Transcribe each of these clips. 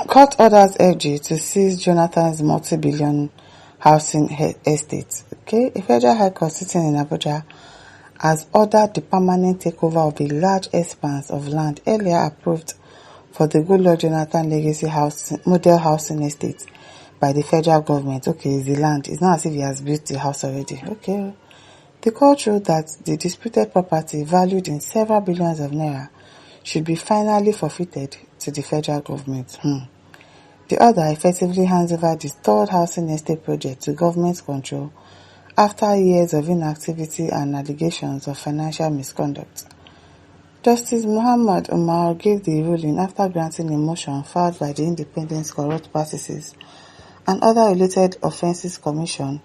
Court orders FG to seize Jonathan's multi-billion housing estate. Okay, a federal high court sitting in Abuja has ordered the permanent takeover of a large expanse of land earlier approved for the Goodluck Jonathan Legacy Housing Model Housing Estate by the federal government. Okay, it's the land. It's not as if he has built the house already. Okay. The court ruled that the disputed property, valued in several billions of naira, should be finally forfeited to the federal government. The order effectively hands over the third housing estate project to government control after years of inactivity and allegations of financial misconduct. Justice Muhammad Umar gave the ruling after granting a motion filed by the Independent Corrupt Practices and Other Related Offences Commission.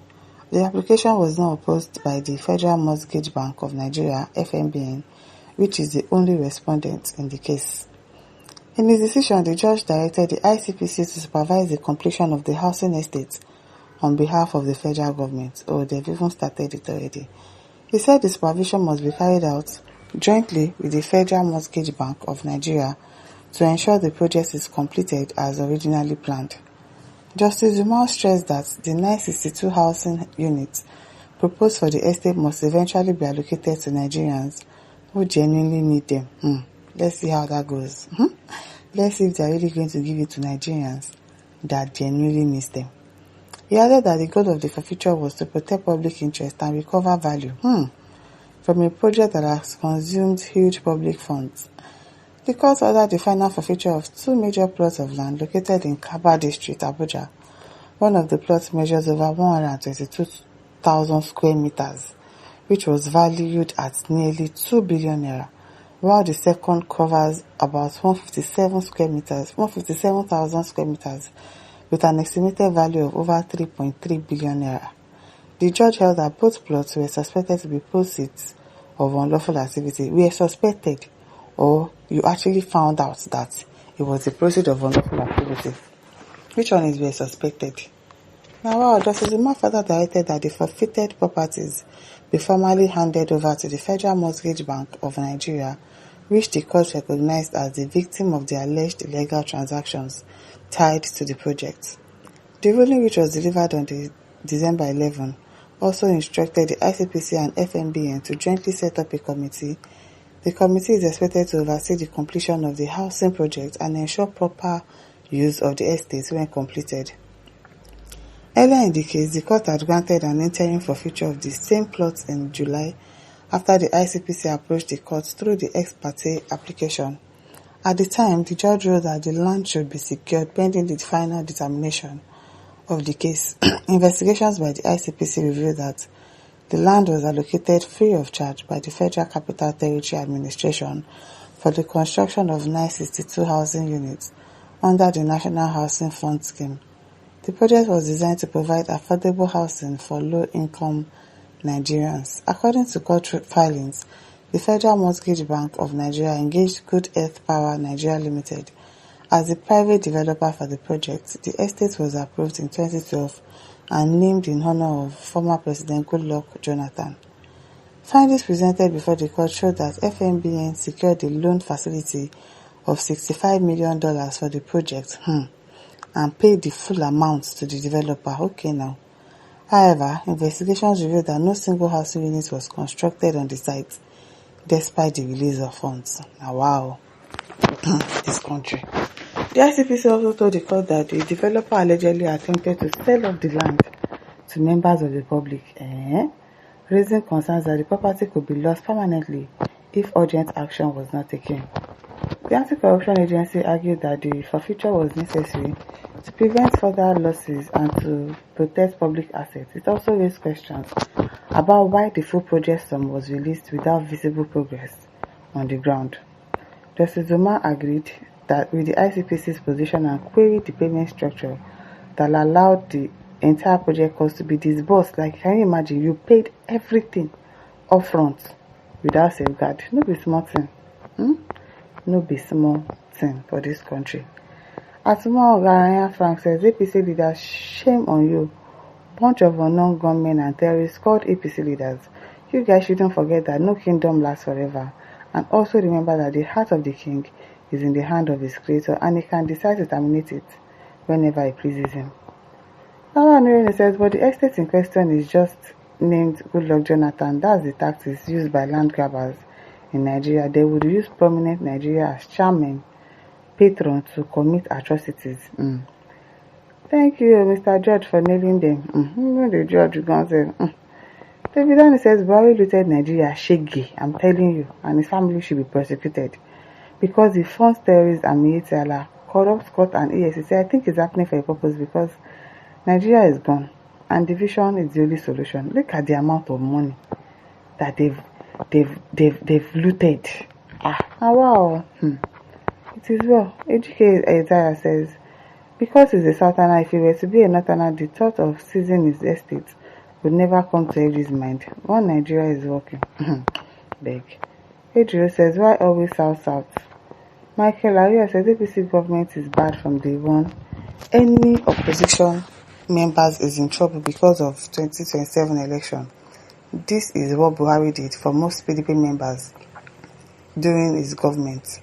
The application was not opposed by the Federal Mortgage Bank of Nigeria, FMBN, which is the only respondent in the case. In his decision, the judge directed the ICPC to supervise the completion of the housing estate on behalf of the federal government. Oh, they've even started it already. He said the supervision must be carried out jointly with the Federal Mortgage Bank of Nigeria to ensure the project is completed as originally planned. Justice Umar stressed that the 962 housing units proposed for the estate must eventually be allocated to Nigerians who genuinely need them. Let's see how that goes. Let's see if they're really going to give it to Nigerians that genuinely needs them. He added that the goal of the forfeiture was to protect public interest and recover value from a project that has consumed huge public funds. The court ordered the final forfeiture of two major plots of land located in Kaba District, Abuja. One of the plots measures over 122,000 square meters, which was valued at nearly 2 billion naira, while the second covers about 157,000 square meters with an estimated value of over 3.3 billion naira. The judge held that both plots were suspected to be proceeds of unlawful activity. We are suspected, or you actually found out that it was the proceeds of unlawful activity. Which one is we are suspected? Now, Justice Umar further directed that the forfeited properties be formally handed over to the Federal Mortgage Bank of Nigeria, which the court recognized as the victim of the alleged illegal transactions tied to the project. The ruling, which was delivered on December 11, also instructed the ICPC and FMBN to jointly set up a committee. The committee is expected to oversee the completion of the housing project and ensure proper use of the estate when completed. Earlier in the case, the court had granted an interim forfeiture of the same plots in July after the ICPC approached the court through the ex parte application. At the time, the judge ruled that the land should be secured pending the final determination of the case. Investigations by the ICPC revealed that the land was allocated free of charge by the Federal Capital Territory Administration for the construction of 962 housing units under the National Housing Fund scheme. The project was designed to provide affordable housing for low-income Nigerians. According to court filings, the Federal Mortgage Bank of Nigeria engaged Good Earth Power Nigeria Limited as the private developer for the project. The estate was approved in 2012 and named in honor of former President Goodluck Jonathan. Findings presented before the court showed that FMBN secured a loan facility of $65 million for the project and paid the full amount to the developer. Okay now. However, investigations revealed that no single housing unit was constructed on the site despite the release of funds. Now, wow. This country. The ICPC also told the court that the developer allegedly attempted to sell off the land to members of the public, raising concerns that the property could be lost permanently if urgent action was not taken. The Anti-Corruption Agency argued that the forfeiture was necessary to prevent further losses and to protect public assets. It also raised questions about why the full project sum was released without visible progress on the ground. Justice Umar agreed that with the ICPC's position and queried the payment structure that allowed the entire project cost to be disbursed. Like, can you imagine? You paid everything upfront without safeguard. No be small thing. No be small thing for this country. Atumo Ogaranya Frank says, APC leaders, shame on you. Bunch of unknown gunmen and terrorists called APC leaders. You guys shouldn't forget that no kingdom lasts forever. And also remember that the heart of the king is in the hand of his creator, and he can decide to terminate it whenever it pleases him. It says, but the estate in question is just named Goodluck Jonathan. That's the tactics used by land grabbers in Nigeria. They would use prominent Nigeria as chairman, patron to commit atrocities. Thank you, Mr. Judge, for nailing them. The judge is going to say, David says, Buhari looted Nigeria shaggy, I'm telling you, and his family should be prosecuted because he funds terrorists and military, corrupt court and EFCC. I think it's happening for a purpose because Nigeria is gone and division is the only solution. Look at the amount of money that they've looted. Wow. It is well. Ejike Isaiah says, because he's a southerner, if he were to be a northerner, the thought of seizing his estate would never come to his mind. One Nigeria is working. Beg. Adrio says, why always south? Michael Aria says, APC government is bad from day one. Any opposition members is in trouble because of 2027 election. This is what Buhari did for most PDP members during his government.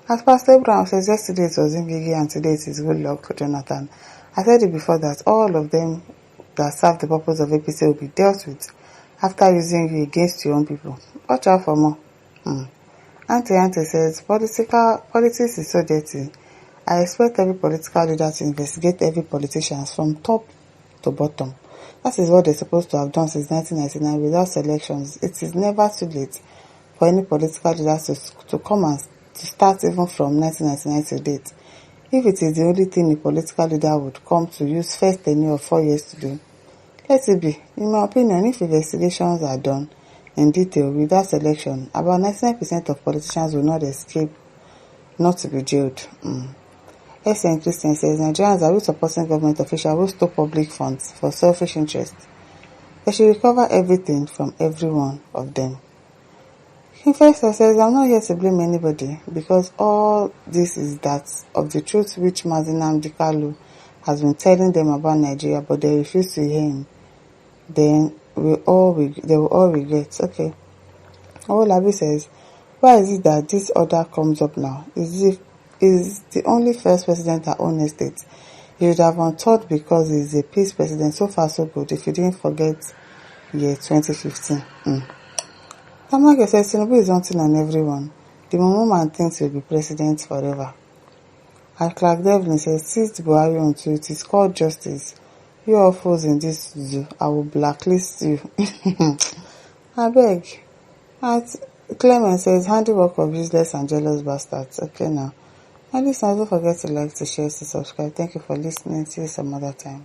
As Pastor Brown says, yesterday it was Ngigi and today it is Goodluck Jonathan. I said it before that all of them that serve the purpose of APC will be dealt with after using you against your own people. Watch out for more. Auntie says, politics is so dirty. I expect every political leader to investigate every politician from top to bottom. That is what they're supposed to have done since 1999 without elections. It is never too late for any political leaders to come and to start even from 1999 to date. If it is the only thing a political leader would come to use first tenure of 4 years to do, let it be. In my opinion, if investigations are done in detail without election, about 99% of politicians will not escape not to be jailed. SN Christian says, Nigerians are supporting government officials who stole public funds for selfish interest. They should recover everything from every one of them. Investor says, I'm not here to blame anybody because all this is that of the truth which Mazinam Dikalu has been telling them about Nigeria, but they refuse to hear him. Then they will all regret. Okay. Olabi says, why is it that this order comes up now? Is the only first president that owns estate? You would have unthought because he is a peace president. So far so good. If you didn't forget year 2015. Tamake says, Tinubu is hunting on everyone. The Momo man thinks he'll be president forever. And Clark Devlin says, seize Buhari onto it is called justice. You all fools in this zoo, I will blacklist you. I beg. Clement says, handiwork of useless and jealous bastards. Okay now. And listeners, don't forget to like, to share, to subscribe. Thank you for listening. See you some other time.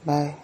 Bye.